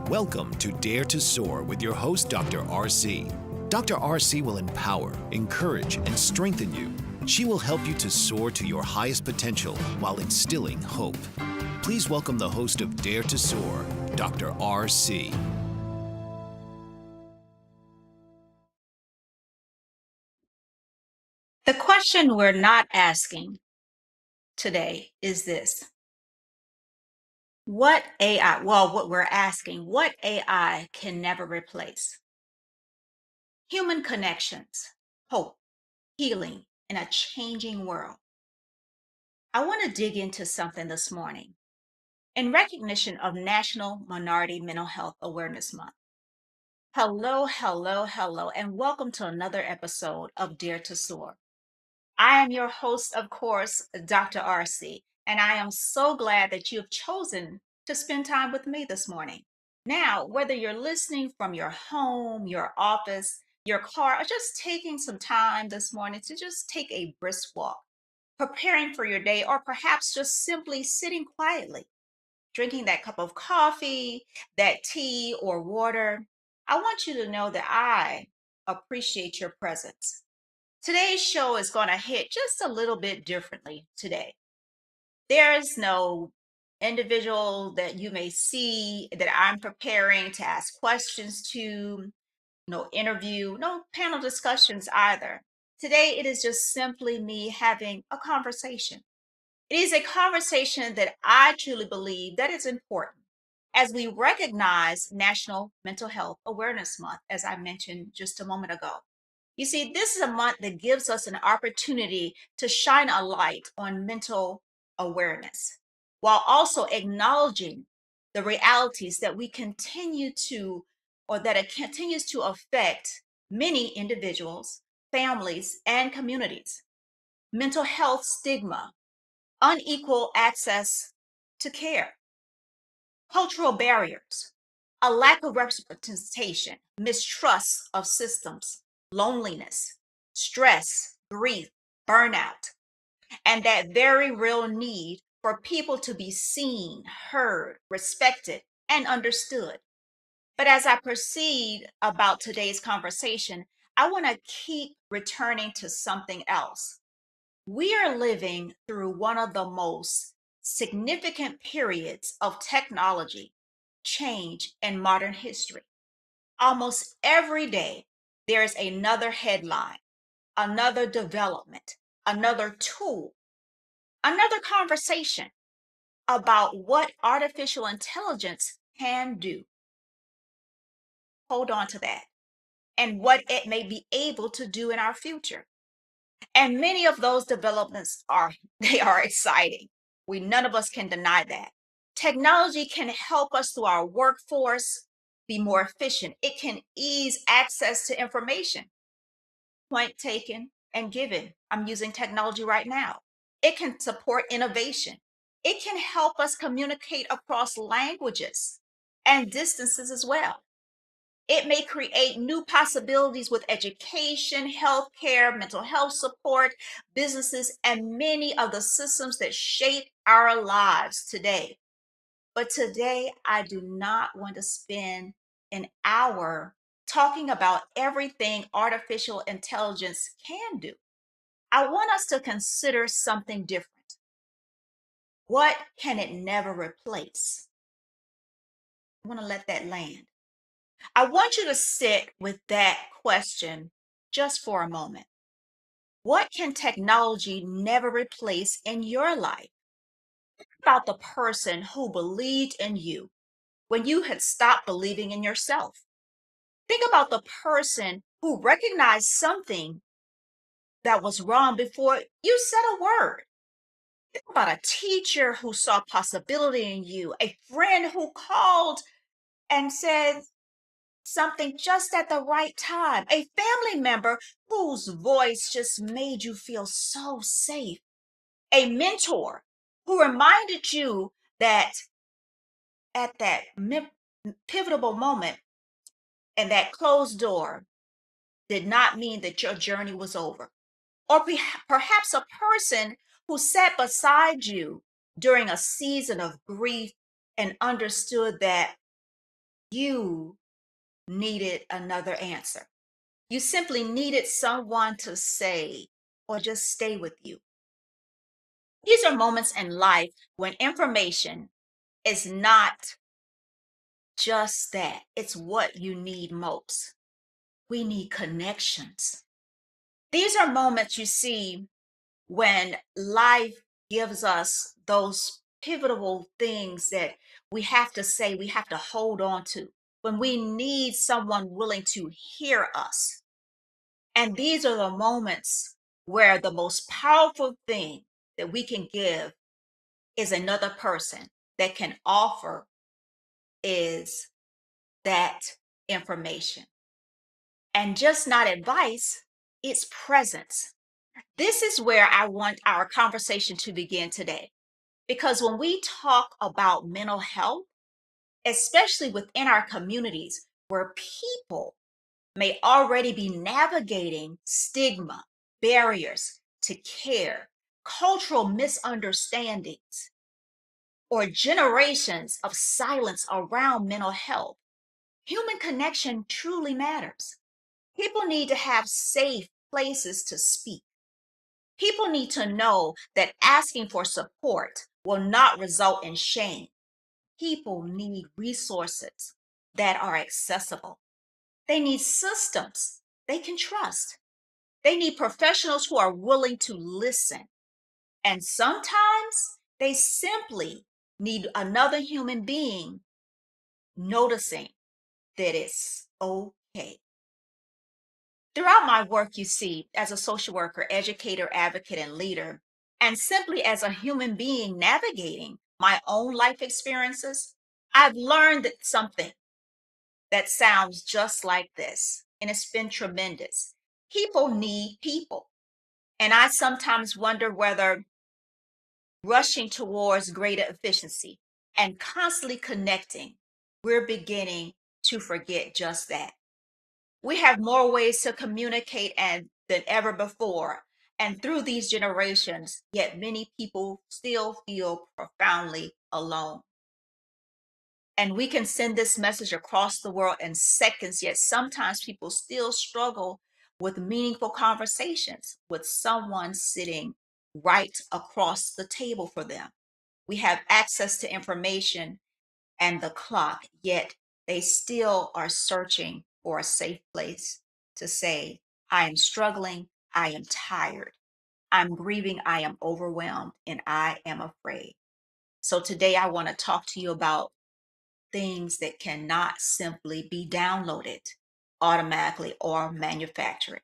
Welcome to Dare to Soar with your host, Dr. RC. Dr. RC will empower, encourage, and strengthen you. She will help you to soar to your highest potential while instilling hope. Please welcome the host of Dare to Soar, Dr. RC. The question we're not asking today is this. What AI, what we're asking, what AI can never replace? Human connections, hope, healing in a changing world. I want to dig into something this morning in recognition of National Minority Mental Health Awareness Month. Hello, and welcome to another episode of Dare to Soar. I am your host, of course, Dr. RC, and I am so glad that you have chosen to spend time with me this morning. Now, whether you're listening from your home, your office, your car, or just taking some time this morning to just take a brisk walk, preparing for your day, or perhaps just simply sitting quietly, drinking that cup of coffee, that tea, or water, I want you to know that I appreciate your presence. Today's show is going to hit just a little bit differently today. There is no individual that you may see that I'm preparing to ask questions to, no interview, no panel discussions either. Today, it is just simply me having a conversation. It is a conversation that I truly believe that is important as we recognize National Mental Health Awareness Month, as I mentioned just a moment ago. You see, this is a month that gives us an opportunity to shine a light on mental awareness while also acknowledging the realities that we continue to, or that it continues to affect many individuals, families, and communities. Mental health stigma, unequal access to care, cultural barriers, a lack of representation, mistrust of systems, loneliness, stress, grief, burnout, and that very real need for people to be seen, heard, respected, and understood. But as I proceed about today's conversation, I want to keep returning to something else. We are living through one of the most significant periods of technology change in modern history. Almost every day, there is another headline, another development, another tool, another conversation about what artificial intelligence can do. Hold on to that, and what it may be able to do in our future. And many of those developments are they are exciting. We none of us can deny that. Technology can help us through our workforce be more efficient. It can ease access to information. Point taken and given. I'm using technology right now. It can support innovation. It can help us communicate across languages and distances as well. It may create new possibilities with education, healthcare, mental health support, businesses, and many of the systems that shape our lives today. But today, I do not want to spend an hour talking about everything artificial intelligence can do. I want us to consider something different. What can it never replace? I want to let that land. I want you to sit with that question just for a moment. What can technology never replace in your life? Think about the person who believed in you when you had stopped believing in yourself. Think about the person who recognized something that was wrong before you said a word. Think about a teacher who saw possibility in you, a friend who called and said something just at the right time, a family member whose voice just made you feel so safe, a mentor who reminded you that at that pivotal moment and that closed door did not mean that your journey was over. Or perhaps a person who sat beside you during a season of grief and understood that You needed another answer. You simply needed someone to say or just stay with you. These are moments in life when information is not just that, it's what you need most. We need connections. These are moments you see when life gives us those pivotal things that we have to say, we have to hold on to, when we need someone willing to hear us. And these are the moments where the most powerful thing that we can give is another person that can offer is that information. And just not advice, it's presence. This is where I want our conversation to begin today. Because when we talk about mental health, especially within our communities where people may already be navigating stigma, barriers to care, cultural misunderstandings, or generations of silence around mental health, human connection truly matters. People need to have safe places to speak. People need to know that asking for support will not result in shame. People need resources that are accessible. They need systems they can trust. They need professionals who are willing to listen. And sometimes they simply need another human being noticing that it's okay. Throughout my work, you see, as a social worker, educator, advocate, and leader, and simply as a human being navigating my own life experiences, I've learned that something that sounds just like this, and it's been tremendous. People need people. And I sometimes wonder whether rushing towards greater efficiency and constantly connecting, we're beginning to forget just that. We have more ways to communicate than ever before. And through these generations, yet many people still feel profoundly alone. And we can send this message across the world in seconds, yet sometimes people still struggle with meaningful conversations with someone sitting right across the table for them. We have access to information and the clock, yet they still are searching for a safe place to say, I am struggling, I am tired, I'm grieving, I am overwhelmed, and I am afraid. So today I want to talk to you about things that cannot simply be downloaded automatically or manufactured.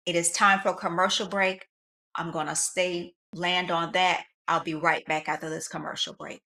It is time for a commercial break. I'm going to land on that. I'll be right back after this commercial break.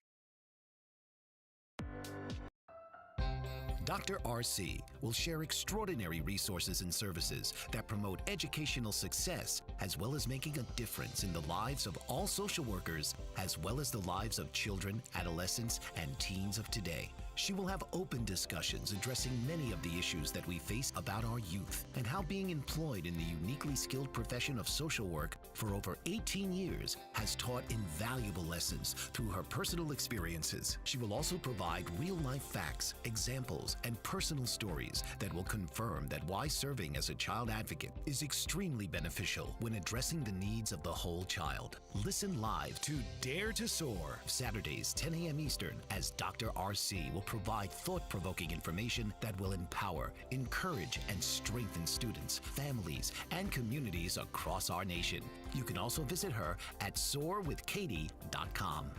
Dr. RC will share extraordinary resources and services that promote educational success as well as making a difference in the lives of all social workers as well as the lives of children, adolescents, and teens of today. She will have open discussions addressing many of the issues that we face about our youth and how being employed in the uniquely skilled profession of social work for over 18 years has taught invaluable lessons through her personal experiences. She will also provide real-life facts, examples, and personal stories that will confirm that why serving as a child advocate is extremely beneficial when addressing the needs of the whole child. Listen live to Dare to Soar, Saturdays 10 a.m. Eastern, as Dr. RC will provide thought-provoking information that will empower, encourage, and strengthen students, families, and communities across our nation. You can also visit her at soarwithkatie.com.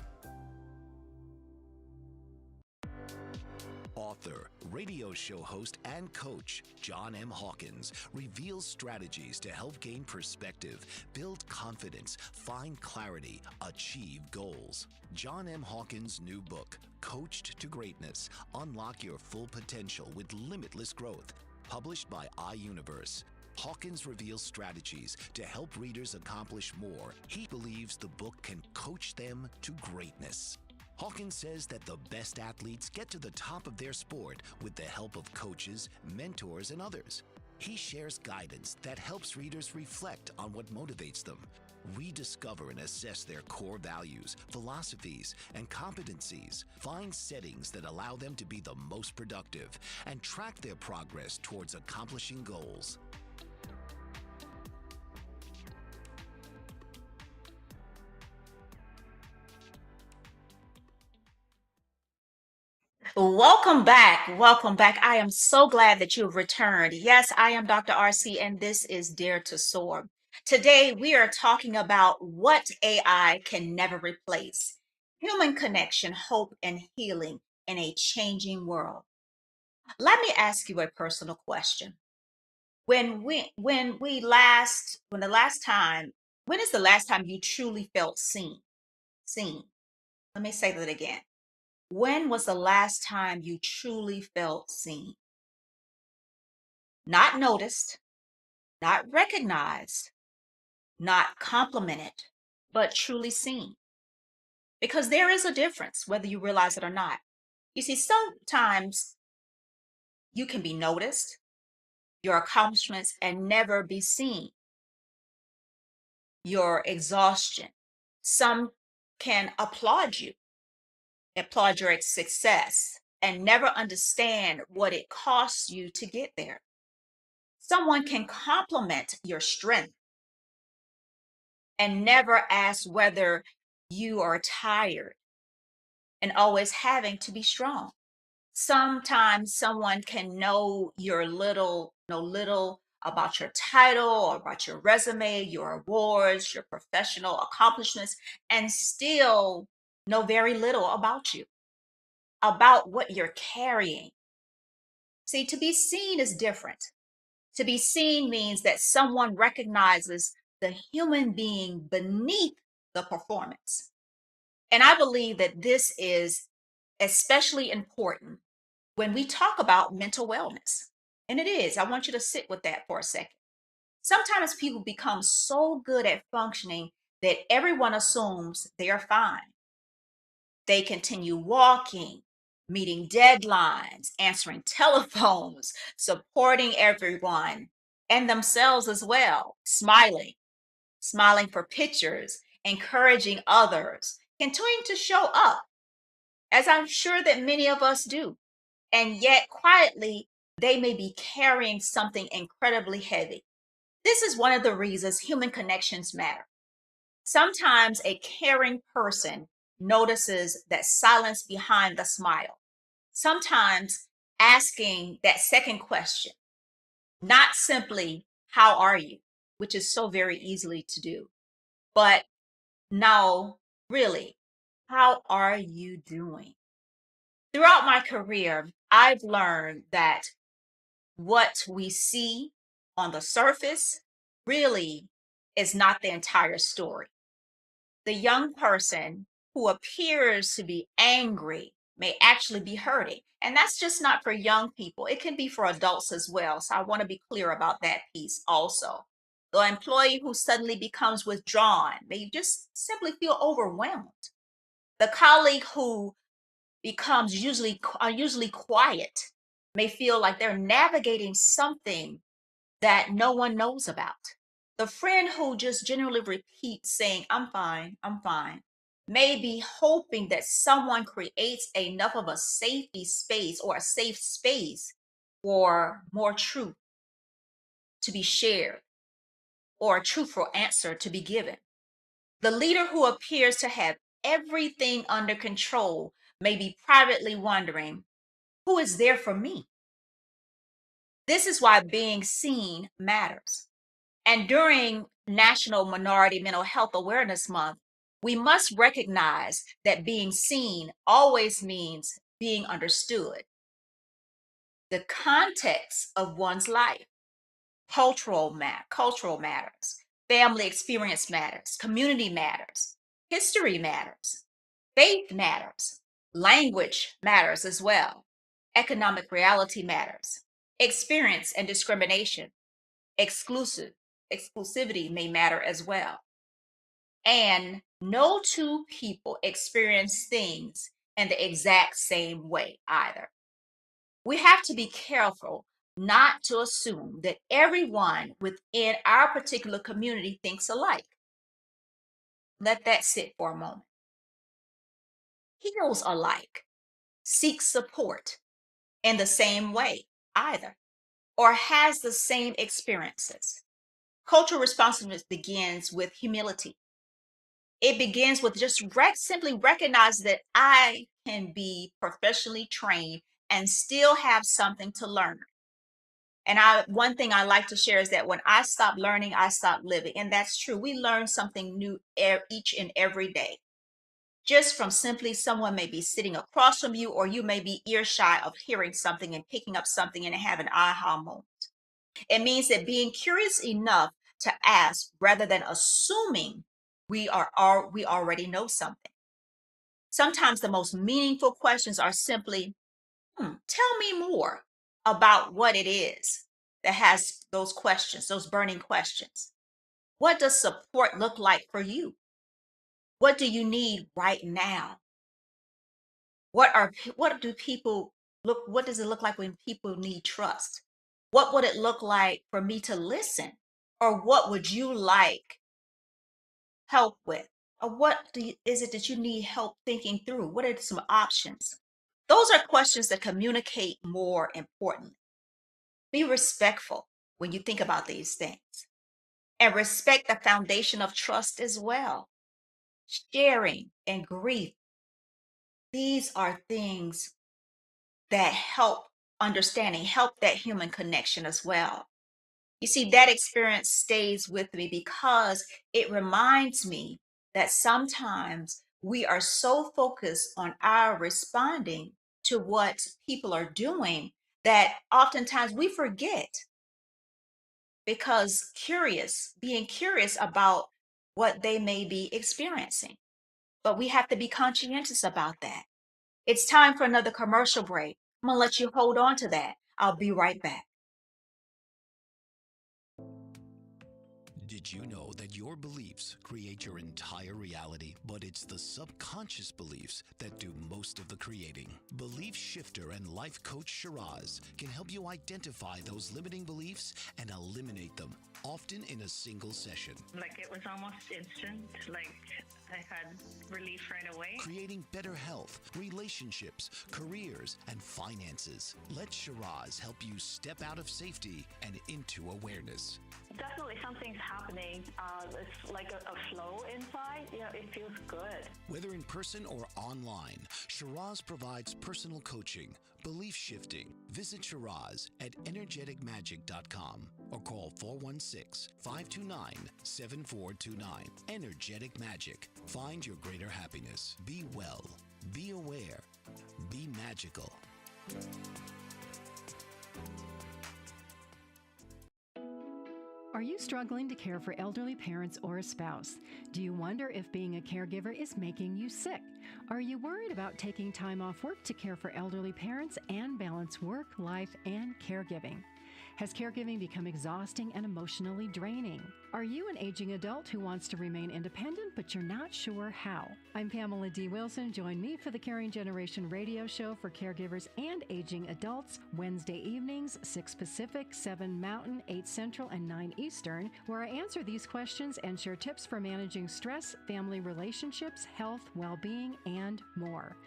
Author, radio show host, and coach John M. Hawkins reveals strategies to help gain perspective, build confidence, find clarity, achieve goals. John M. Hawkins' new book, Coached to Greatness: Unlock Your Full Potential with Limitless Growth, published by iUniverse. Hawkins reveals strategies to help readers accomplish more. He believes the book can coach them to greatness. Hawkins says that the best athletes get to the top of their sport with the help of coaches, mentors, and others. He shares guidance that helps readers reflect on what motivates them, We discover and assess their core values, philosophies, and competencies, find settings that allow them to be the most productive, and track their progress towards accomplishing goals. Welcome back. Welcome back. I am so glad that you have returned. Yes, I am Dr. RC, and this is Dare to Soar. Today, we are talking about what AI can never replace: human connection, hope, and healing in a changing world. Let me ask you a personal question. When the last time, when is the last time you truly felt seen? Seen. Let me say that again. When was the last time you truly felt seen? Not noticed, not recognized, not complimented, but truly seen. Because there is a difference, whether you realize it or not. You see, sometimes you can be noticed, your accomplishments, and never be seen, your exhaustion. Some can applaud your success, and never understand what it costs you to get there. Someone can compliment your strength and never ask whether you are tired and always having to be strong. Sometimes someone can know little about your title or about your resume, your awards, your professional accomplishments, and still know very little about you, about what you're carrying. See, to be seen is different. To be seen means that someone recognizes the human being beneath the performance. And I believe that this is especially important when we talk about mental wellness. And it is. I want you to sit with that for a second. Sometimes people become so good at functioning that everyone assumes they are fine. They continue walking, meeting deadlines, answering telephones, supporting everyone and themselves as well, smiling for pictures, encouraging others, continuing to show up, as I'm sure that many of us do. And yet, quietly, they may be carrying something incredibly heavy. This is one of the reasons human connections matter. Sometimes a caring person notices that silence behind the smile. Sometimes asking that second question, not simply, how are you? Which is so very easily to do, but no, really, how are you doing? Throughout my career, I've learned that what we see on the surface really is not the entire story. The young person who appears to be angry may actually be hurting. And that's just not for young people, it can be for adults as well. So I want to be clear about that piece also. The employee who suddenly becomes withdrawn may just simply feel overwhelmed. The colleague who becomes usually quiet may feel like they're navigating something that no one knows about. The friend who just generally repeats saying, I'm fine, may be hoping that someone creates enough of a safety space or a safe space for more truth to be shared or a truthful answer to be given. The leader who appears to have everything under control may be privately wondering, who is there for me? This is why being seen matters. And during National Minority Mental Health Awareness Month, we must recognize that being seen always means being understood. The context of one's life, cultural matters, family experience matters, community matters, history matters, faith matters, language matters as well, economic reality matters, experience and discrimination, exclusive exclusivity may matter as well. And no two people experience things in the exact same way either. We have to be careful not to assume that everyone within our particular community thinks alike. Let that sit for a moment. Heroes alike seek support in the same way either, or has the same experiences. Cultural responsiveness begins with humility. It begins with just simply recognize that I can be professionally trained and still have something to learn. And one thing I like to share is that when I stop learning, I stop living. And that's true. We learn something new each and every day. Just from simply someone may be sitting across from you, or you may be earshot of hearing something and picking up something and have an aha moment. It means that being curious enough to ask rather than assuming we already know something. Sometimes the most meaningful questions are simply, tell me more about what it is that has those questions, those burning questions. What does support look like for you? What do you need right now? What do people look what does it look like when people need trust? What would it look like for me to listen? Or what would you like help with? Or is it that you need help thinking through? What are some options? Those are questions that communicate more importantly. Be respectful when you think about these things, and respect the foundation of trust as well. Sharing and grief, these are things that help understanding, help that human connection as well. You see, that experience stays with me because it reminds me that sometimes we are so focused on our responding to what people are doing that oftentimes we forget, because being curious about what they may be experiencing. But we have to be conscientious about that. It's time for another commercial break. I'm going to let you hold on to that. I'll be right back. Did you know that your beliefs create your entire reality, but it's the subconscious beliefs that do most of the creating? Belief shifter and life coach Shiraz can help you identify those limiting beliefs and eliminate them, often in a single session. Like it was almost instant, like I had relief right away. Creating better health, relationships, careers, and finances. Let Shiraz help you step out of safety and into awareness. Definitely something's happening. It's like a flow inside. It feels good. Whether in person or online, Shiraz provides personal coaching, belief shifting. Visit Shiraz at energeticmagic.com or call 416-529-7429. Energetic Magic. Find your greater happiness. Be well. Be aware. Be magical. Are you struggling to care for elderly parents or a spouse? Do you wonder if being a caregiver is making you sick? Are you worried about taking time off work to care for elderly parents and balance work, life, and caregiving? Has caregiving become exhausting and emotionally draining? Are you an aging adult who wants to remain independent, but you're not sure how? I'm Pamela D. Wilson. Join me for the Caring Generation radio show for caregivers and aging adults, Wednesday evenings, 6 Pacific, 7 Mountain, 8 Central, and 9 Eastern, where I answer these questions and share tips for managing stress, family relationships, health, well-being, and more.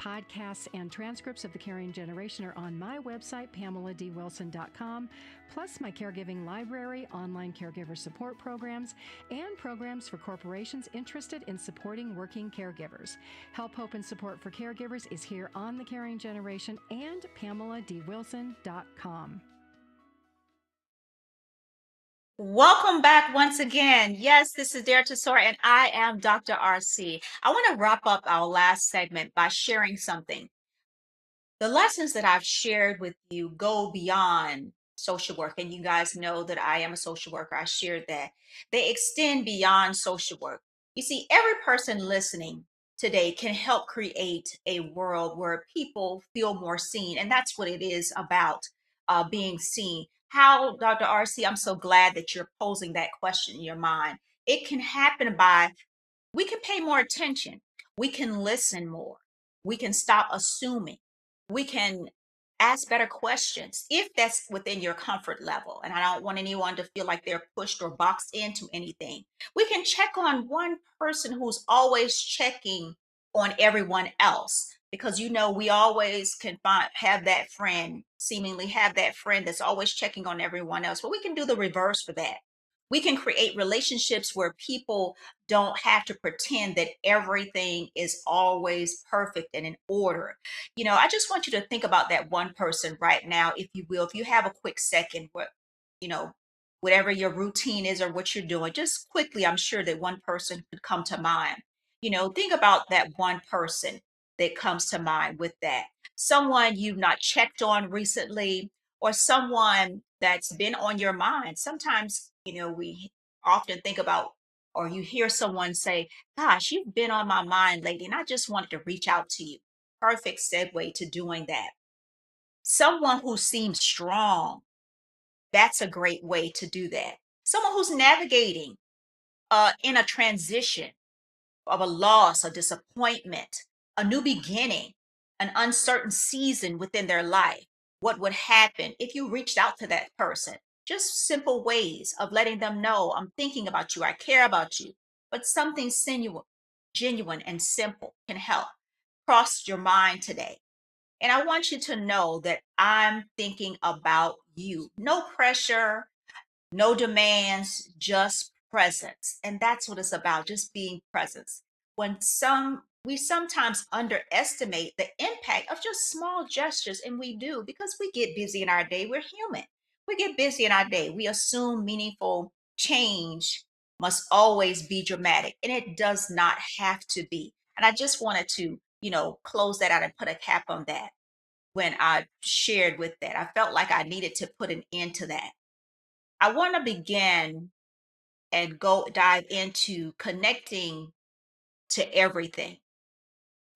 Podcasts and transcripts of The Caring Generation are on my website, PamelaDWilson.com, plus my caregiving library, online caregiver support programs, and programs for corporations interested in supporting working caregivers. Help, hope, and support for caregivers is here on The Caring Generation and PamelaDWilson.com. Welcome back once again. Yes, this is Dare to Soar, and I am Dr. RC. I want to wrap up our last segment by sharing something. The lessons that I've shared with you go beyond social work, and you guys know that I am a social worker. I shared that. They extend beyond social work. You see, every person listening today can help create a world where people feel more seen, and that's what it is about, being seen. How, Dr. RC, I'm so glad that you're posing that question in your mind. It can happen by we can pay more attention. We can listen more. We can stop assuming. We can ask better questions if that's within your comfort level. And I don't want anyone to feel like they're pushed or boxed into anything. We can check on one person who's always checking on everyone else, because we always can have that friend, seemingly have that friend that's always checking on everyone else. But we can do the reverse for that. We can create relationships where people don't have to pretend that everything is always perfect and in order. I just want you to think about that one person right now, if you will. If you have a quick second, you know, whatever your routine is or what you're doing, just quickly, I'm sure that one person could come to mind. Think about that one person that comes to mind with that. Someone you've not checked on recently, or someone that's been on your mind. Sometimes, we often think about, or you hear someone say, "Gosh, you've been on my mind lately, and I just wanted to reach out to you." Perfect segue to doing that. Someone who seems strong, that's a great way to do that. Someone who's navigating in a transition of a loss, a disappointment, a new beginning, an uncertain season within their life. What would happen if you reached out to that person? Just simple ways of letting them know, "I'm thinking about you, I care about you." But something genuine and simple can help. Cross your mind today. And I want you to know that I'm thinking about you. No pressure, no demands, just presence. And that's what it's about, just being presence. We sometimes underestimate the impact of just small gestures, and we do, because we get busy in our day. We're human. We get busy in our day. We assume meaningful change must always be dramatic, and it does not have to be. And I just wanted to, close that out and put a cap on that when I shared with that. I felt like I needed to put an end to that. I want to begin and go dive into connecting to everything.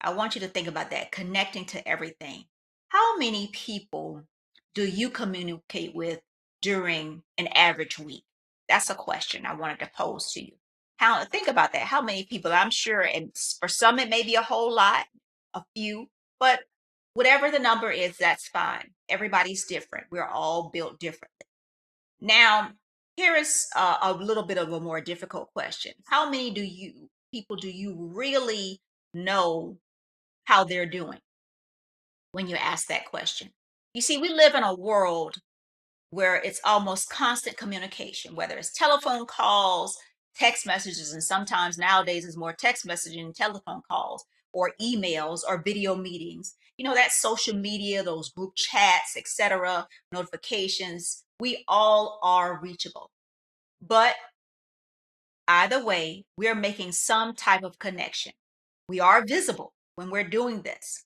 I want you to think about that, connecting to everything. How many people do you communicate with during an average week? That's a question I wanted to pose to you. Think about that. How many people? I'm sure, and for some it may be a whole lot, a few, but whatever the number is, that's fine. Everybody's different. We're all built differently. Now, here is a little bit of a more difficult question. How many people do you really know how they're doing when you ask that question? You see, we live in a world where it's almost constant communication, whether it's telephone calls, text messages, and sometimes nowadays it's more text messaging and telephone calls, or emails, or video meetings. That social media, those group chats, etc., notifications, we all are reachable. But either way, we're making some type of connection. We are visible when we're doing this.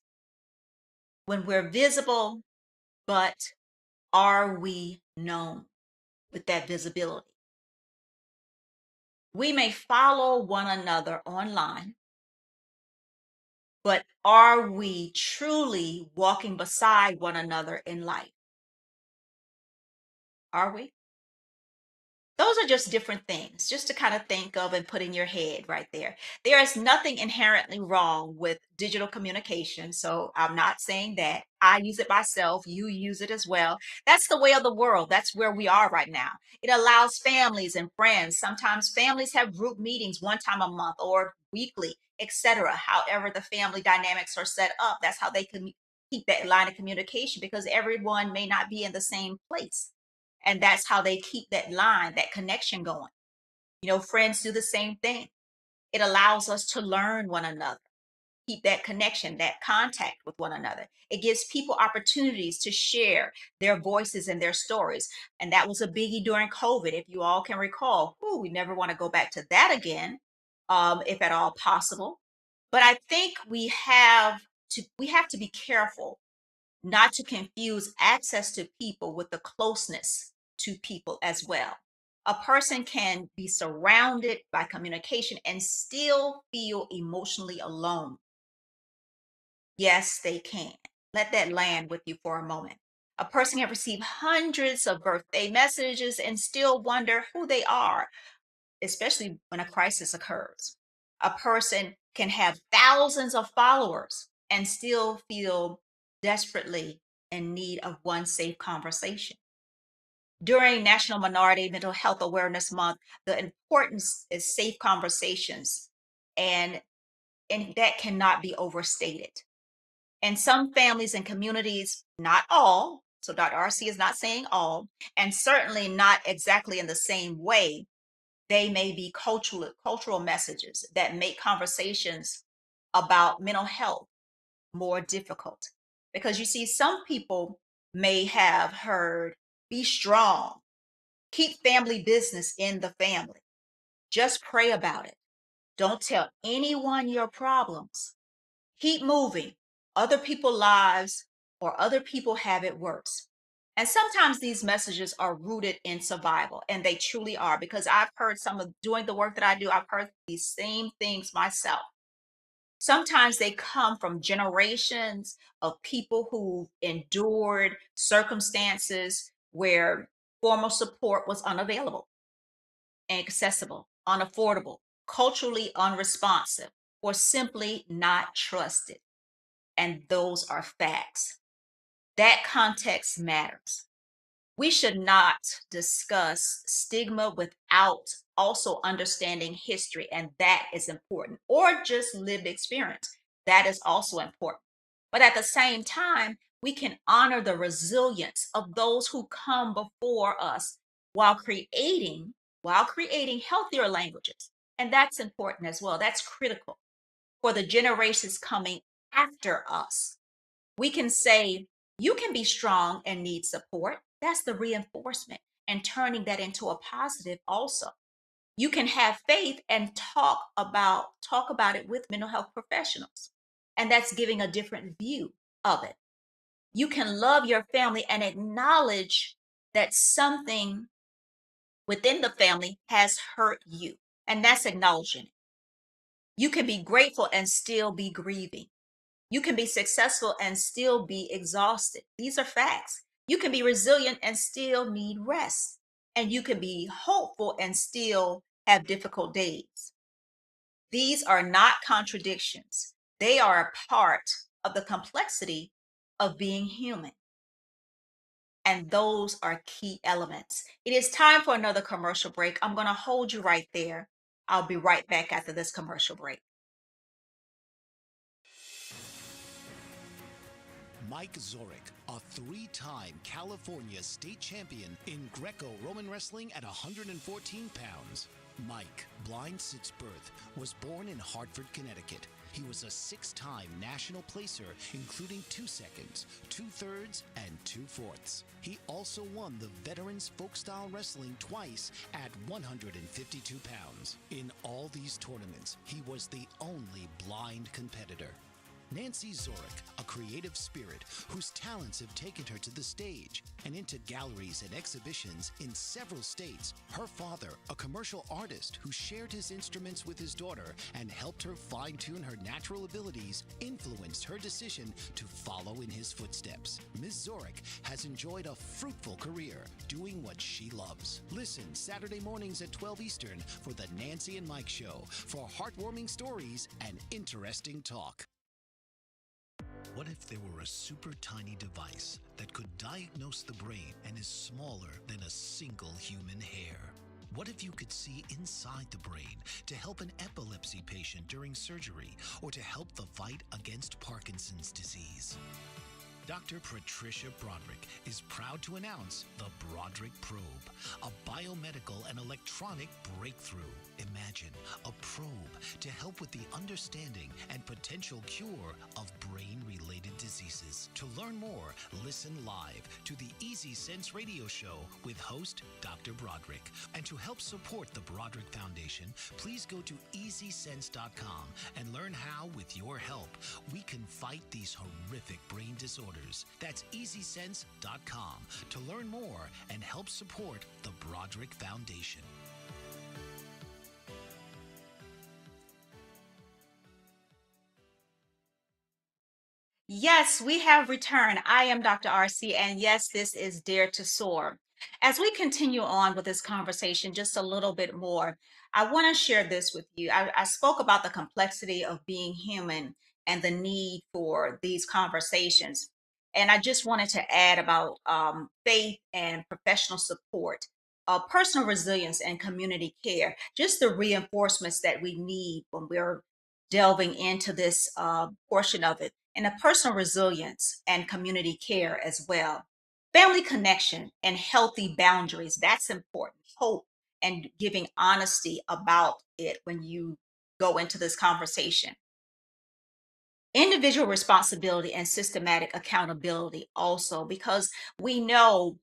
When we're visible, but are we known with that visibility? We may follow one another online, but are we truly walking beside one another in life? Are we? Those are just different things, just to kind of think of and put in your head right there. There is nothing inherently wrong with digital communication. So I'm not saying that. I use it myself. You use it as well. That's the way of the world. That's where we are right now. It allows families and friends. Sometimes families have group meetings one time a month or weekly, etc. However, the family dynamics are set up, that's how they can keep that line of communication, because everyone may not be in the same place. And that's how they keep that line, that connection going. Friends do the same thing. It allows us to learn one another, keep that connection, that contact with one another. It gives people opportunities to share their voices and their stories. And that was a biggie during COVID, if you all can recall. Ooh, we never want to go back to that again, if at all possible. But I think we have to be careful not to confuse access to people with the closeness to people as well. A person can be surrounded by communication and still feel emotionally alone. Yes, they can. Let that land with you for a moment. A person can receive hundreds of birthday messages and still wonder who they are, especially when a crisis occurs. A person can have thousands of followers and still feel desperately in need of one safe conversation. During National Minority Mental Health Awareness Month, the importance is safe conversations, and that cannot be overstated. And some families and communities, not all, so Dr. RC is not saying all, and certainly not exactly in the same way, they may be cultural messages that make conversations about mental health more difficult. Because you see, some people may have heard, be strong, keep family business in the family, just pray about it, don't tell anyone your problems, keep moving, other people's lives or other people have it worse. And sometimes these messages are rooted in survival, and they truly are, because I've heard some of doing the work that I do, I've heard these same things myself. Sometimes they come from generations of people who endured circumstances where formal support was unavailable, inaccessible, unaffordable, culturally unresponsive, or simply not trusted. And those are facts. That context matters. We should not discuss stigma without also understanding history, and that is important, or just lived experience. That is also important. But at the same time, we can honor the resilience of those who come before us while creating healthier languages. And that's important as well. That's critical for the generations coming after us. We can say, you can be strong and need support. That's the reinforcement, and turning that into a positive also. You can have faith and talk about it with mental health professionals. And that's giving a different view of it. You can love your family and acknowledge that something within the family has hurt you. And that's acknowledging it. You can be grateful and still be grieving. You can be successful and still be exhausted. These are facts. You can be resilient and still need rest. And you can be hopeful and still have difficult days. These are not contradictions, they are a part of the complexity of being human. And those are key elements. It is time for another commercial break. I'm going to hold you right there. I'll be right back after this commercial break. Mike Zorek, a three-time California state champion in Greco-Roman wrestling at 114 pounds. Mike, blind since birth, was born in Hartford, Connecticut. He was a six-time national placer, including 2 seconds, 2/3, and 2/4. He also won the Veterans Folk-Style Wrestling twice at 152 pounds. In all these tournaments, he was the only blind competitor. Nancy Zorek, a creative spirit whose talents have taken her to the stage and into galleries and exhibitions in several states. Her father, a commercial artist who shared his instruments with his daughter and helped her fine-tune her natural abilities, influenced her decision to follow in his footsteps. Ms. Zorek has enjoyed a fruitful career doing what she loves. Listen Saturday mornings at 12 Eastern for the Nancy and Mike Show for heartwarming stories and interesting talk. What if there were a super tiny device that could diagnose the brain and is smaller than a single human hair? What if you could see inside the brain to help an epilepsy patient during surgery or to help the fight against Parkinson's disease? Dr. Patricia Broderick is proud to announce the Broderick Probe, a biomedical and electronic breakthrough. Imagine a probe to help with the understanding and potential cure of brain-related diseases. To learn more, listen live to the Easy Sense radio show with host Dr. Broderick. And to help support the Broderick Foundation, please go to EasySense.com and learn how, with your help, we can fight these horrific brain disorders. That's EasySense.com to learn more and help support the Broderick Foundation. Yes, we have returned. I am Dr. RC, and yes, this is Dare to Soar. As we continue on with this conversation just a little bit more, I want to share this with you. I spoke about the complexity of being human and the need for these conversations. And I just wanted to add about faith and professional support, personal resilience and community care, just the reinforcements that we need when we're delving into this portion of it, and the personal resilience and community care as well. Family connection and healthy boundaries, that's important. Hope and giving honesty about it when you go into this conversation. Individual responsibility and systematic accountability also, because we know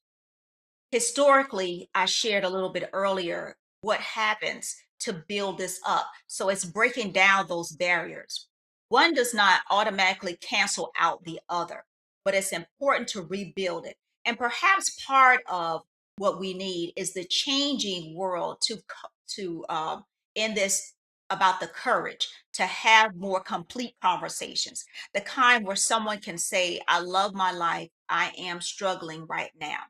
historically, I shared a little bit earlier what happens to build this up. So it's breaking down those barriers. One does not automatically cancel out the other, but it's important to rebuild it. And perhaps part of what we need is the changing world to in this about the courage to have more complete conversations, the kind where someone can say, "I love my life. I am struggling right now."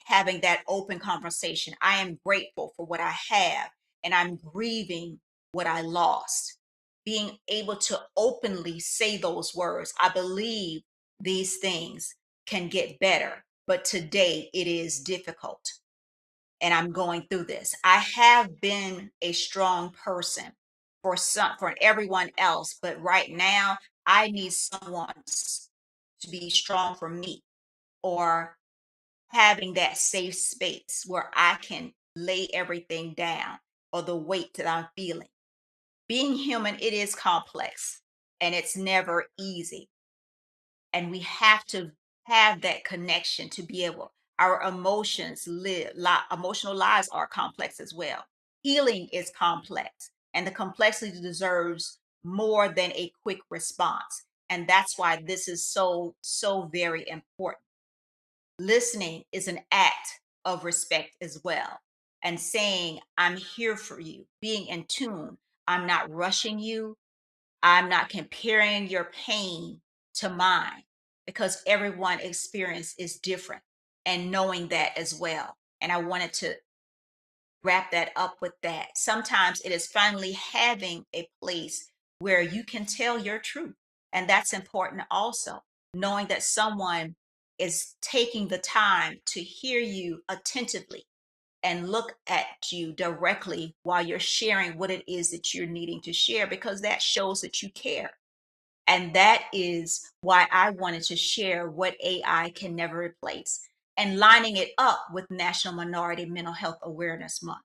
Having that open conversation. I am grateful for what I have, and I'm grieving what I lost. Being able to openly say those words, I believe these things can get better, but today it is difficult, and I'm going through this. I have been a strong person for everyone else, but right now I need someone to be strong for me, or having that safe space where I can lay everything down or the weight that I'm feeling. Being human, it is complex and it's never easy. And we have to have that connection to be able, our emotional lives are complex as well. Healing is complex, and the complexity deserves more than a quick response. And that's why this is so very important. Listening is an act of respect as well. And saying, "I'm here for you," being in tune. I'm not rushing you. I'm not comparing your pain to mine, because everyone experience is different, and knowing that as well. And I wanted to wrap that up with that. Sometimes it is finally having a place where you can tell your truth. And that's important also, knowing that someone is taking the time to hear you attentively and look at you directly while you're sharing what it is that you're needing to share, because that shows that you care. And that is why I wanted to share what AI can never replace, and lining it up with National Minority Mental Health Awareness Month.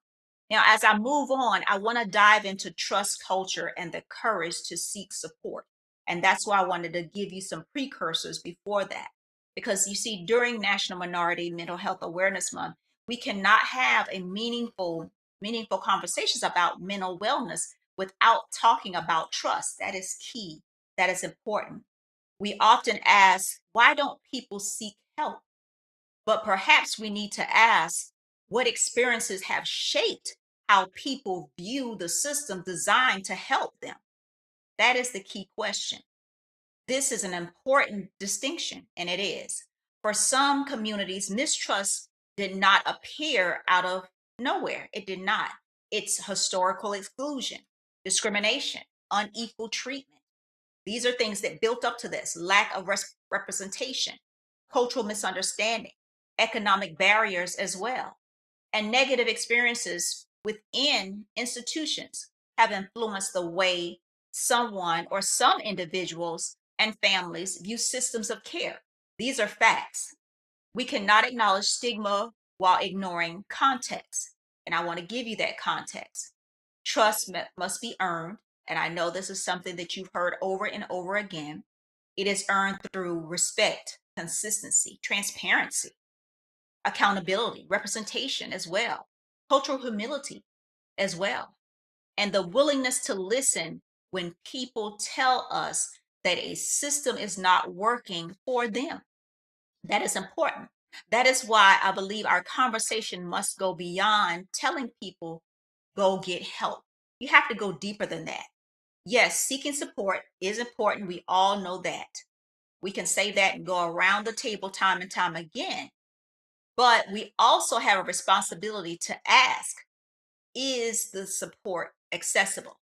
Now, as I move on, I want to dive into trust culture and the courage to seek support. And that's why I wanted to give you some precursors before that. Because you see, during National Minority Mental Health Awareness Month, we cannot have a meaningful conversations about mental wellness without talking about trust. That is key. That is important. We often ask, why don't people seek help? But perhaps we need to ask, what experiences have shaped how people view the system designed to help them? That is the key question. This is an important distinction, and it is. For some communities, mistrust did not appear out of nowhere. It did not. It's historical exclusion, discrimination, unequal treatment. These are things that built up to this: lack of representation, cultural misunderstanding, economic barriers as well, and negative experiences within institutions have influenced the way someone or some individuals and families view systems of care. These are facts. We cannot acknowledge stigma while ignoring context. And I want to give you that context. Trust must be earned. And I know this is something that you've heard over and over again. It is earned through respect, consistency, transparency, accountability, representation as well, cultural humility as well, and the willingness to listen when people tell us that a system is not working for them. That is important. That is why I believe our conversation must go beyond telling people, "Go get help." You have to go deeper than that. Yes, seeking support is important. We all know that. We can say that and go around the table time and time again. But we also have a responsibility to ask, is the support accessible?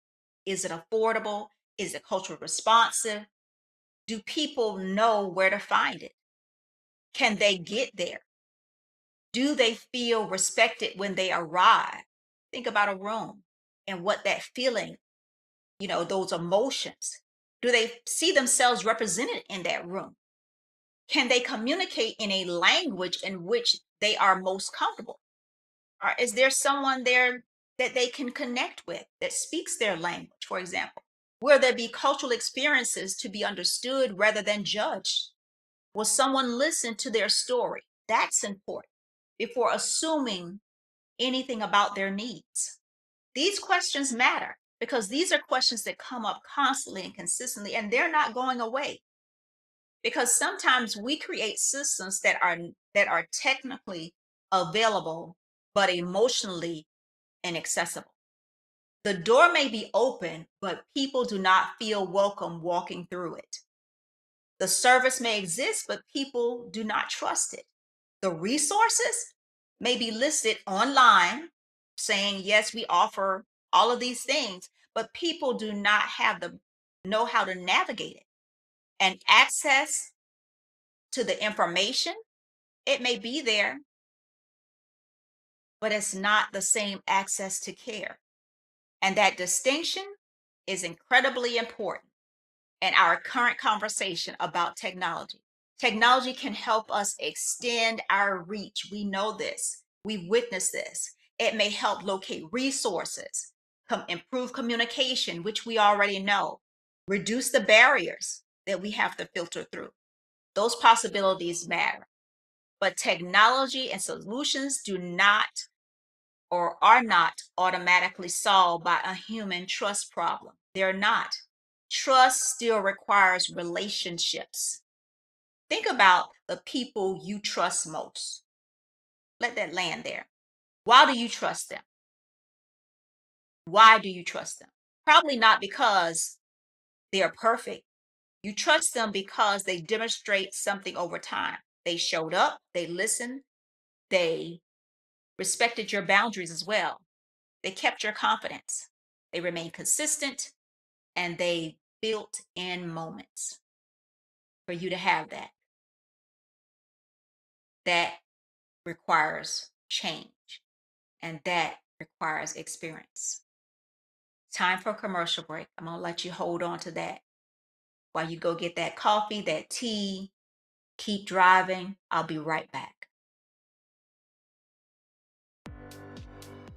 Is it affordable? Is it culturally responsive? Do people know where to find it? Can they get there? Do they feel respected when they arrive? Think about a room and what that feeling, those emotions. Do they see themselves represented in that room? Can they communicate in a language in which they are most comfortable? Or is there someone there that they can connect with that speaks their language, for example? Will there be cultural experiences to be understood rather than judged? Will someone listen to their story? That's important before assuming anything about their needs. These questions matter because these are questions that come up constantly and consistently, and they're not going away. Because sometimes we create systems that are technically available but emotionally inaccessible. The door may be open, but people do not feel welcome walking through it. The service may exist, but people do not trust it. The resources may be listed online saying, yes, we offer all of these things, but people do not have the know how to navigate it. And access to the information, it may be there, but it's not the same access to care. And that distinction is incredibly important in our current conversation about technology. Technology can help us extend our reach. We know this. We've witnessed this. It may help locate resources, improve communication, which we already know, reduce the barriers that we have to filter through. Those possibilities matter. But technology and solutions do not or are not automatically solved by a human trust problem. They're not. Trust still requires relationships. Think about the people you trust most. Let that land there. Why do you trust them? Why do you trust them? Probably not because they are perfect. You trust them because they demonstrate something over time. They showed up, they listened, they respected your boundaries as well. They kept your confidence. They remained consistent and they built in moments for you to have that. That requires change and that requires experience. Time for a commercial break. I'm going to let you hold on to that while you go get that coffee, that tea, keep driving. I'll be right back.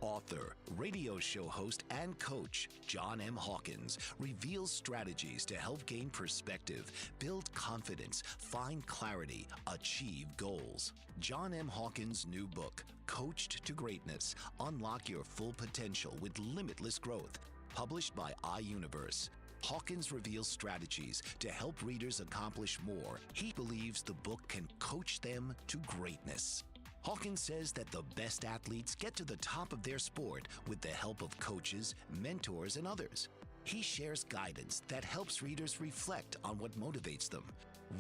Author, radio show host, and coach John M. Hawkins reveals strategies to help gain perspective, build confidence, find clarity, achieve goals. John M. Hawkins' new book, Coached to Greatness, Unlock Your Full Potential with Limitless Growth, published by iUniverse. Hawkins reveals strategies to help readers accomplish more. He believes the book can coach them to greatness. Hawkins says that the best athletes get to the top of their sport with the help of coaches, mentors, and others. He shares guidance that helps readers reflect on what motivates them,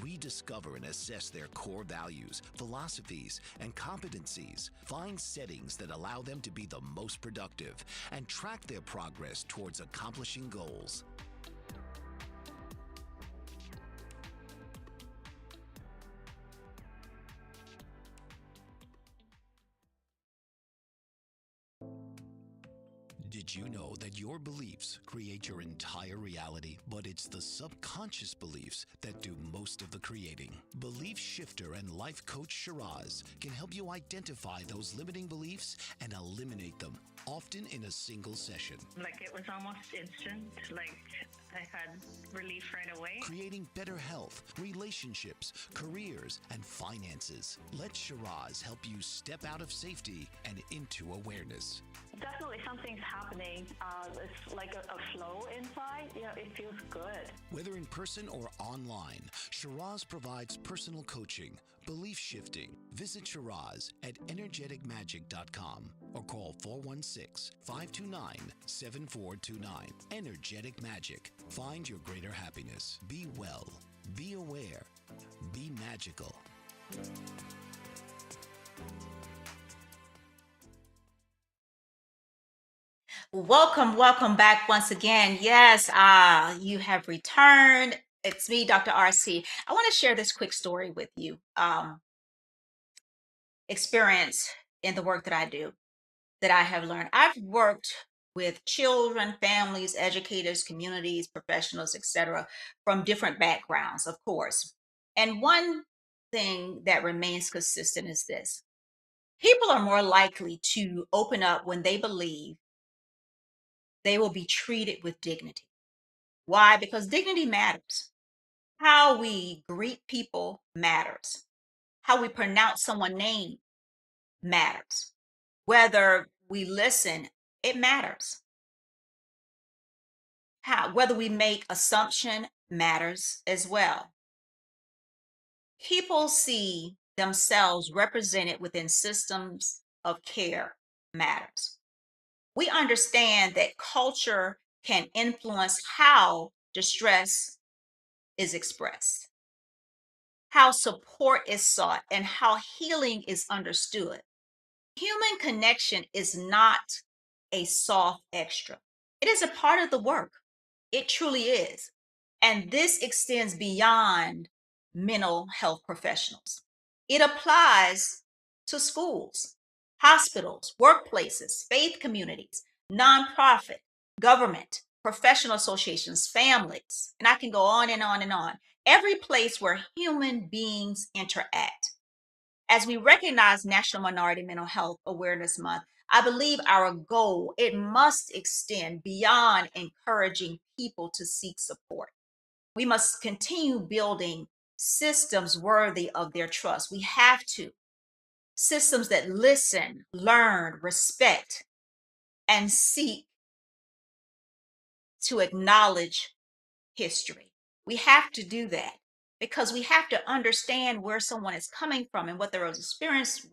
rediscover and assess their core values, philosophies, and competencies, find settings that allow them to be the most productive, and track their progress towards accomplishing goals. Did you know that your beliefs create your entire reality, but it's the subconscious beliefs that do most of the creating? Belief shifter and life coach Shiraz can help you identify those limiting beliefs and eliminate them, often in a single session. Like it was almost instant, like I had relief right away. Creating better health, relationships, careers, and finances. Let Shiraz help you step out of safety and into awareness. Definitely something's happening. It's like a flow inside. It feels good. Whether in person or online, Shiraz provides personal coaching, belief shifting. Visit Shiraz at energeticmagic.com or call 416-529-7429. Energetic Magic. Find your greater happiness. Be well. Be aware. Be magical. Welcome back once again. Yes, you have returned. It's me, Dr. RC. I want to share this quick story with you. experience in the work that I do that I have learned. I've worked with children, families, educators, communities, professionals, etc., from different backgrounds, of course. And one thing that remains consistent is this: people are more likely to open up when they believe they will be treated with dignity. Why? Because dignity matters. How we greet people matters. How we pronounce someone's name matters. Whether we listen, it matters. Whether we make assumption matters as well. People see themselves represented within systems of care matters. We understand that culture can influence how distress is expressed, how support is sought, and how healing is understood. Human connection is not a soft extra. It is a part of the work. It truly is. And this extends beyond mental health professionals. It applies to schools, hospitals, workplaces, faith communities, nonprofit, government, professional associations, families, and I can go on and on and on. Every place where human beings interact. As we recognize National Minority Mental Health Awareness Month, I believe our goal, it must extend beyond encouraging people to seek support. We must continue building systems worthy of their trust. We have to. Systems that listen, learn, respect, and seek to acknowledge history. We have to do that because we have to understand where someone is coming from and what their experience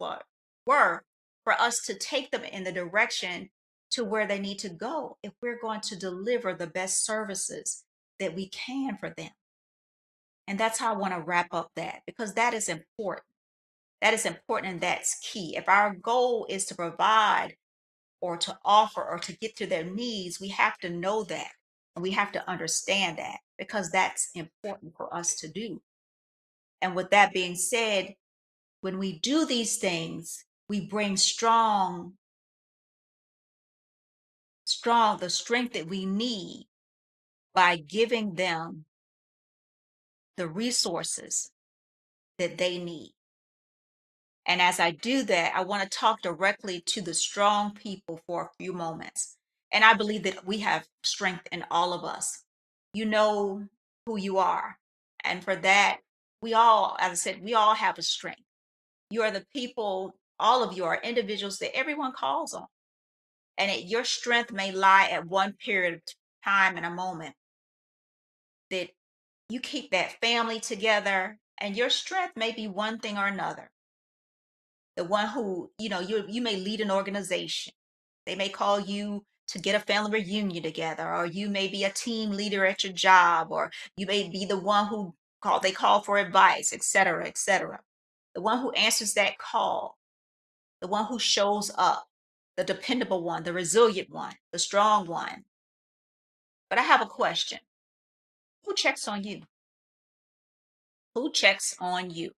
were for us to take them in the direction to where they need to go if we're going to deliver the best services that we can for them. And that's how I want to wrap up that, because that is important. That is important and that's key. If our goal is to provide or to offer or to get to their needs, we have to know that and we have to understand that because that's important for us to do. And with that being said, when we do these things, we bring the strength that we need by giving them the resources that they need. And as I do that, I want to talk directly to the strong people for a few moments. And I believe that we have strength in all of us. You know who you are. And for that, we all, as I said, we all have a strength. You are the people, all of you are individuals that everyone calls on. And your strength may lie at one period of time and a moment that you keep that family together. And your strength may be one thing or another. The one who, you may lead an organization. They may call you to get a family reunion together, or you may be a team leader at your job, or you may be the one who they call for advice, et cetera, et cetera. The one who answers that call, the one who shows up, the dependable one, the resilient one, the strong one. But I have a question. Who checks on you? Who checks on you?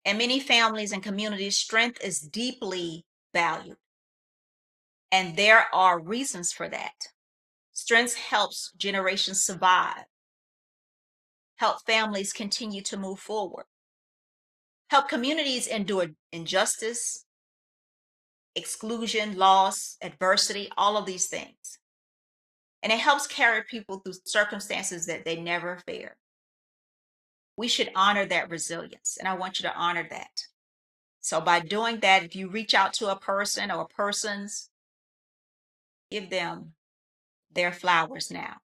In many families and communities, strength is deeply valued. And there are reasons for that. Strength helps generations survive, help families continue to move forward, help communities endure injustice, exclusion, loss, adversity, all of these things. And it helps carry people through circumstances that they never feared. We should honor that resilience, and I want you to honor that. So by doing that, if you reach out to a person or persons, give them their flowers now.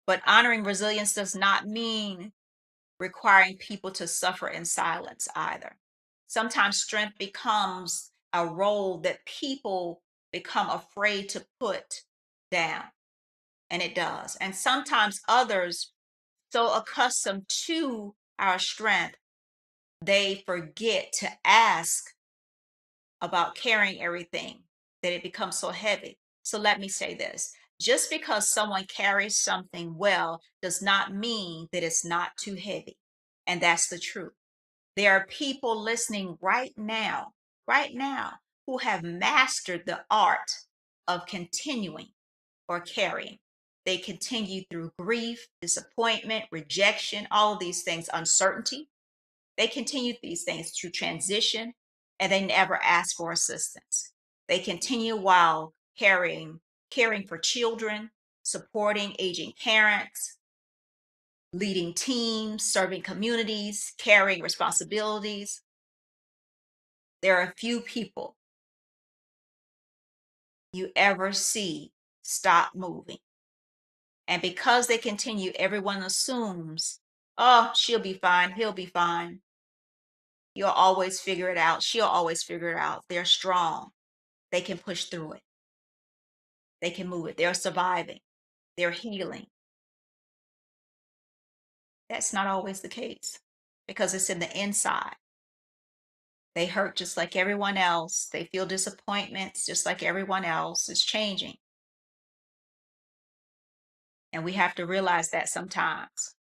But honoring resilience does not mean requiring people to suffer in silence either. Sometimes strength becomes a role that people become afraid to put down, and it does. And sometimes others, so accustomed to our strength, they forget to ask about carrying everything that it becomes so heavy. So let me say this: just because someone carries something well does not mean that it's not too heavy. And that's the truth. There are people listening right now, who have mastered the art of continuing or carrying. They continue through grief, disappointment, rejection, all of these things, uncertainty. They continue these things through transition, and they never ask for assistance. They continue while caring for children, supporting aging parents, leading teams, serving communities, carrying responsibilities. There are few people you ever see stop moving. And because they continue, everyone assumes, oh, she'll be fine, he'll be fine. You'll always figure it out. She'll always figure it out. They're strong. They can push through it. They can move it. They're surviving. They're healing. That's not always the case because it's in the inside. They hurt just like everyone else. They feel disappointments just like everyone else. It's changing. And we have to realize that sometimes.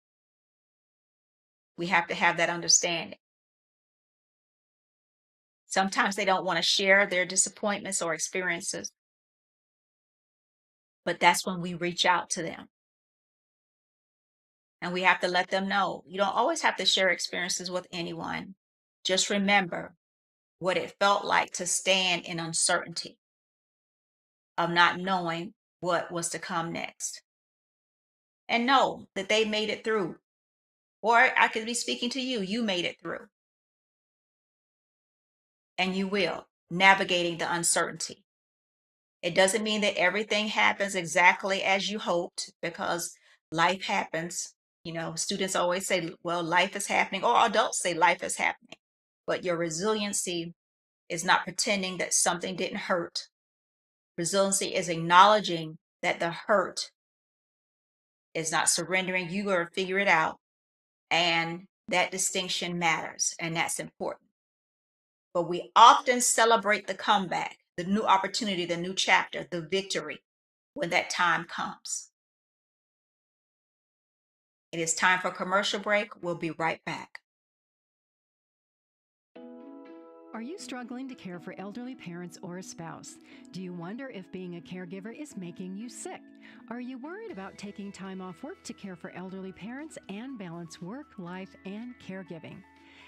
We have to have that understanding. Sometimes they don't want to share their disappointments or experiences, but that's when we reach out to them. And we have to let them know you don't always have to share experiences with anyone. Just remember what it felt like to stand in uncertainty of not knowing what was to come next. And know that they made it through. Or I could be speaking to you, you made it through. And you will, navigating the uncertainty. It doesn't mean that everything happens exactly as you hoped, because life happens. Students always say, well, life is happening, or adults say life is happening. But your resiliency is not pretending that something didn't hurt. Resiliency is acknowledging that the hurt is not surrendering. You got to figure it out. And that distinction matters, and that's important. But we often celebrate the comeback, the new opportunity, the new chapter, the victory when that time comes. It is time for a commercial break. We'll be right back. Are you struggling to care for elderly parents or a spouse? Do you wonder if being a caregiver is making you sick? Are you worried about taking time off work to care for elderly parents and balance work, life, and caregiving?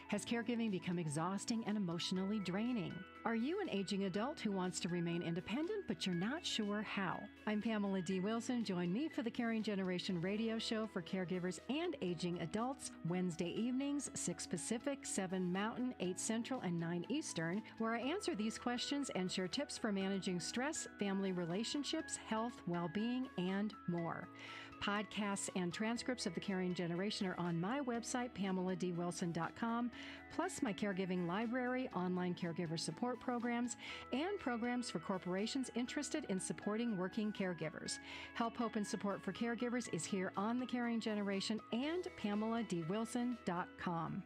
Has caregiving become exhausting and emotionally draining? Are you an aging adult who wants to remain independent, but you're not sure how? I'm Pamela D. Wilson. Join me for the Caring Generation radio show for caregivers and aging adults, Wednesday evenings, 6 Pacific, 7 Mountain, 8 Central, and 9 Eastern, where I answer these questions and share tips for managing stress, family relationships, health, well-being, and more. Podcasts and transcripts of the Caring Generation are on my website, PamelaDWilson.com, plus my caregiving library, online caregiver support programs, and programs for corporations interested in supporting working caregivers. Help, hope, and support for caregivers is here on the Caring Generation and PamelaDWilson.com.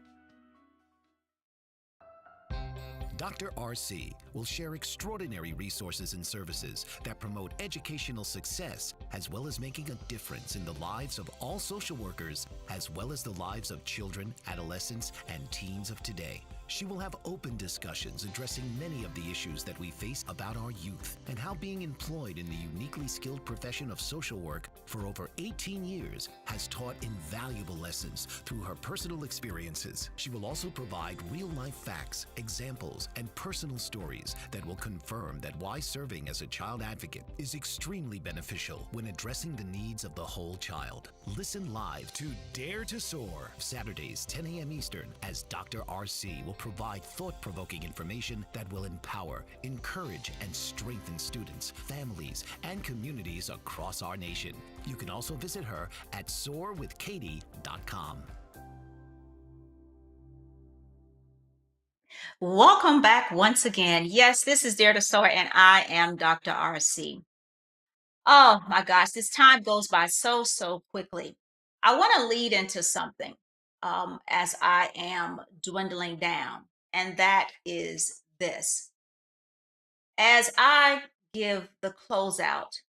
Dr. RC will share extraordinary resources and services that promote educational success, as well as making a difference in the lives of all social workers, as well as the lives of children, adolescents, and teens of today. She will have open discussions addressing many of the issues that we face about our youth and how being employed in the uniquely skilled profession of social work for over 18 years has taught invaluable lessons through her personal experiences. She will also provide real-life facts, examples, and personal stories that will confirm that why serving as a child advocate is extremely beneficial when addressing the needs of the whole child. Listen live to Dare to Soar, Saturdays 10 a.m. Eastern, as Dr. RC will provide thought-provoking information that will empower, encourage, and strengthen students, families, and communities across our nation. You can also visit her at soarwithkatie.com. Welcome back once again. Yes, this is Dare to Soar, and I am Dr. RC. Oh my gosh, this time goes by so quickly. I want to lead into something as I am dwindling down, and that is this. As I give the closeout,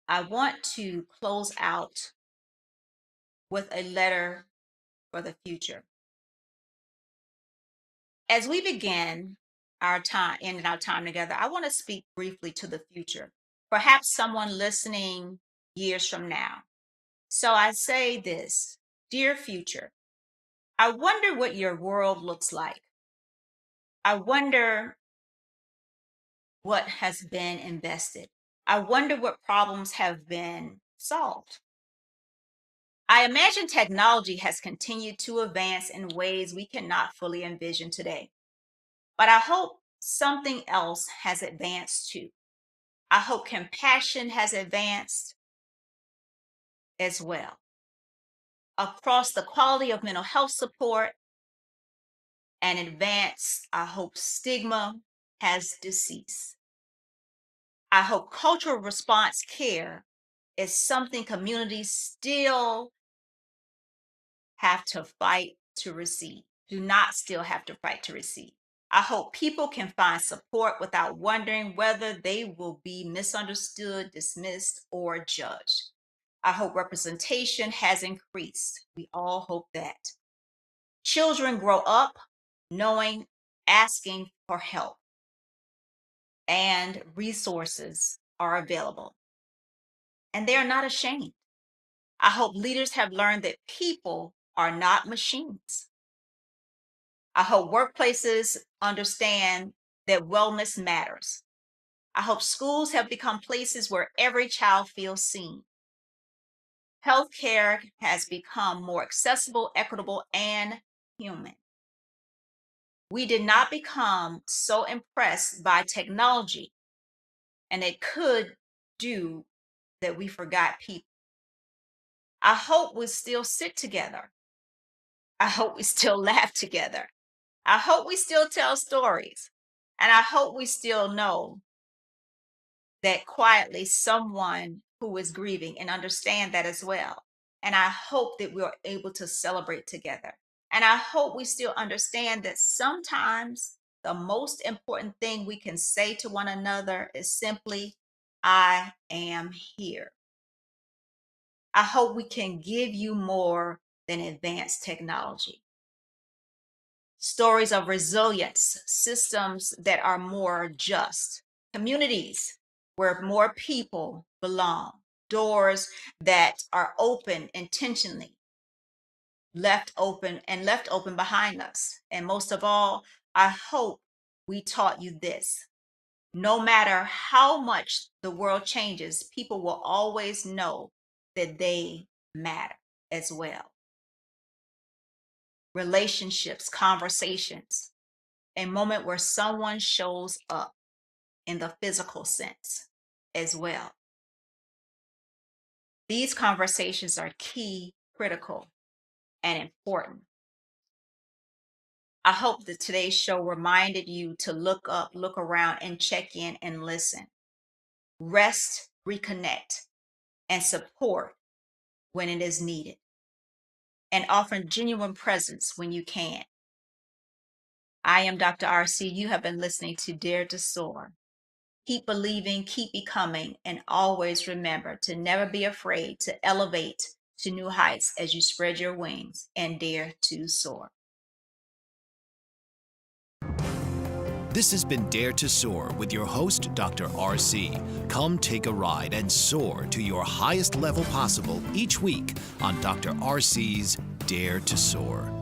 I want to close out with a letter for the future. As we begin ending our time together, I want to speak briefly to the future. Perhaps someone listening years from now. So I say this, dear future, I wonder what your world looks like. I wonder what has been invested. I wonder what problems have been solved. I imagine technology has continued to advance in ways we cannot fully envision today. But I hope something else has advanced too. I hope compassion has advanced as well. Across the quality of mental health support and advance, I hope stigma has deceased. I hope cultural response care is something communities still have to fight to receive. Do not still have to fight to receive. I hope people can find support without wondering whether they will be misunderstood, dismissed, or judged. I hope representation has increased. We all hope that. Children grow up knowing, asking for help, and resources are available, and they are not ashamed. I hope leaders have learned that people are not machines. I hope workplaces understand that wellness matters. I hope schools have become places where every child feels seen. Healthcare has become more accessible, equitable, and human. We did not become so impressed by technology and it could do that we forgot people. I hope we still sit together. I hope we still laugh together. I hope we still tell stories. And I hope we still know that quietly someone who is grieving and understand that as well. And I hope that we're able to celebrate together. And I hope we still understand that sometimes the most important thing we can say to one another is simply, I am here. I hope we can give you more than advanced technology. Stories of resilience, systems that are more just, communities where more people belong, doors that are open intentionally, left open behind us. And most of all, I hope we taught you this. No matter how much the world changes, people will always know that they matter as well. Relationships, conversations, a moment where someone shows up in the physical sense as well. These conversations are key, critical, and important. I hope that today's show reminded you to look up, look around, and check in and listen. Rest, reconnect, and support when it is needed, and offer genuine presence when you can. I am Dr. RC. You have been listening to Dare to Soar. Keep believing, keep becoming, and always remember to never be afraid to elevate to new heights as you spread your wings and dare to soar. This has been Dare to Soar with your host, Dr. RC. Come take a ride and soar to your highest level possible each week on Dr. RC's Dare to Soar.